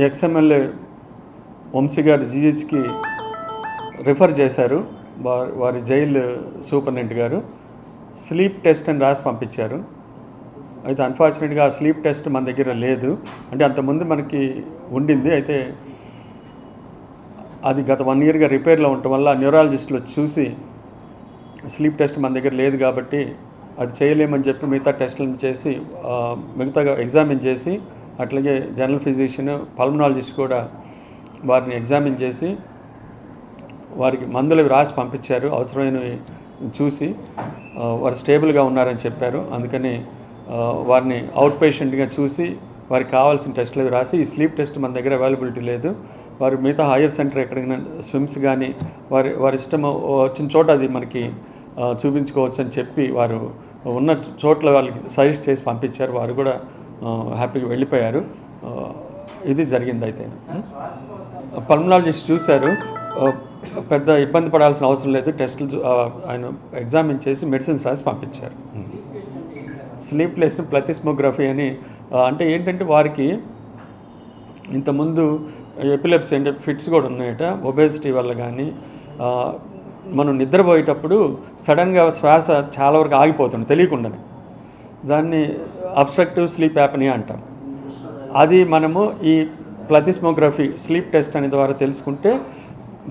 Ex-MLA Vamsi గారు జీహెచ్కి refer చేశారు. వారి జైలు సూపరింటెండెంట్ గారు స్లీప్ టెస్ట్ అని రాసి పంపించారు. అయితే అన్ఫార్చునేట్గా ఆ స్లీప్ టెస్ట్ మన దగ్గర లేదు. అంటే అంతకుముందు మనకి ఉండింది. అయితే అది గత 1 ఇయర్గా రిపేర్లో ఉండటం వల్ల న్యూరాలజిస్టులు చూసి స్లీప్ టెస్ట్ మన దగ్గర లేదు కాబట్టి అది చేయలేమని చెప్పి మిగతా టెస్టులను చేసి మిగతాగా ఎగ్జామిన్ చేసి అట్లాగే జనరల్ ఫిజిషియన్ పల్మనాలజిస్ట్ కూడా వారిని ఎగ్జామిన్ చేసి వారికి మందులు రాసి పంపించారు. అవసరమైనవి చూసి వారు స్టేబుల్గా ఉన్నారని చెప్పారు. అందుకని వారిని అవుట్ పేషెంట్గా చూసి వారికి కావాల్సిన టెస్టులు రాసి ఈ స్లీప్ టెస్ట్ మన దగ్గర అవైలబిలిటీ లేదు. వారు మిగతా హైయర్ సెంటర్ ఎక్కడికైనా స్విమ్స్ కానీ వారి ఇష్టం వచ్చిన చోట అది మనకి చూపించుకోవచ్చు అని చెప్పి వారు ఉన్న చోట్ల వాళ్ళకి సజెస్ట్ చేసి పంపించారు. వారు కూడా హ్యాపీగా వెళ్ళిపోయారు. ఇది జరిగింది. అయితే పల్మనాలజిస్ట్ చూశారు. పెద్ద ఇబ్బంది పడాల్సిన అవసరం లేదు. టెస్టులు ఆయన ఎగ్జామిన్ చేసి మెడిసిన్స్ రాసి పంపించారు. స్లీప్లెస్ ప్లథిస్మోగ్రఫీ అని అంటే ఏంటంటే వారికి ఇంతకుముందు ఎపిలెప్సీ అంటే ఫిట్స్ కూడా ఉన్నాయట. ఒబేసిటీ వల్ల కానీ మనం నిద్రపోయేటప్పుడు సడన్గా శ్వాస చాలా వరకు ఆగిపోతుంది తెలియకుండానే. దాన్ని అబ్స్ట్రక్టివ్ స్లీప్ యాప్నియా అంటాం. అది మనము ఈ ప్లథిస్మోగ్రఫీ స్లీప్ టెస్ట్ అనే ద్వారా తెలుసుకుంటే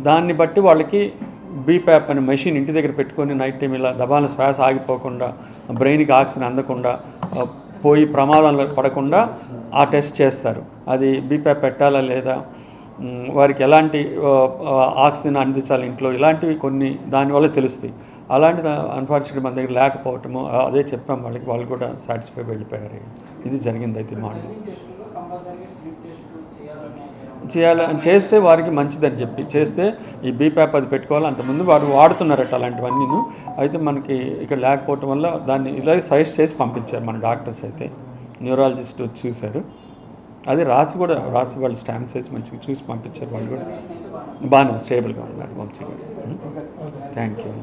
దాన్ని బట్టి వాళ్ళకి బీప్యాప్ అనే మెషిన్ ఇంటి దగ్గర పెట్టుకొని నైట్ టైం ఇలా దబాన శ్వాస ఆగిపోకుండా బ్రెయిన్కి ఆక్సిజన్ అందకుండా పోయి ప్రమాదంలో పడకుండా ఆ టెస్ట్ చేస్తారు. అది బీప్యాప్ పెట్టాలా లేదా, వారికి ఎలాంటి ఆక్సిజన్ అందించాలి ఇంట్లో, ఇలాంటివి కొన్ని దానివల్ల తెలుస్తాయి. అలాంటిది అన్ఫార్చునేట్గా మన దగ్గర లేకపోవటము అదే చెప్పాం వాళ్ళకి. వాళ్ళు కూడా సాటిస్ఫై వెళ్ళిపోయారు. ఇది జరిగింది. అయితే చేయాలని చేస్తే వారికి మంచిదని చెప్పి చేస్తే ఈ బీప్యాప్ అది పెట్టుకోవాలి. అంతకుముందు వారు వాడుతున్నారట అలాంటివన్నీ. అయితే మనకి ఇక్కడ లేకపోవటం వల్ల దాన్ని ఇలా సజెస్ట్ చేసి పంపించారు మన డాక్టర్స్. అయితే న్యూరాలజిస్ట్ వచ్చి చూశారు. అది రాసి వాళ్ళు స్టాంప్స్ వేసి మంచిగా చూసి పంపించారు. వాళ్ళు కూడా బాగానే స్టేబుల్గా ఉన్నారు వంశీ గారు. Thank you.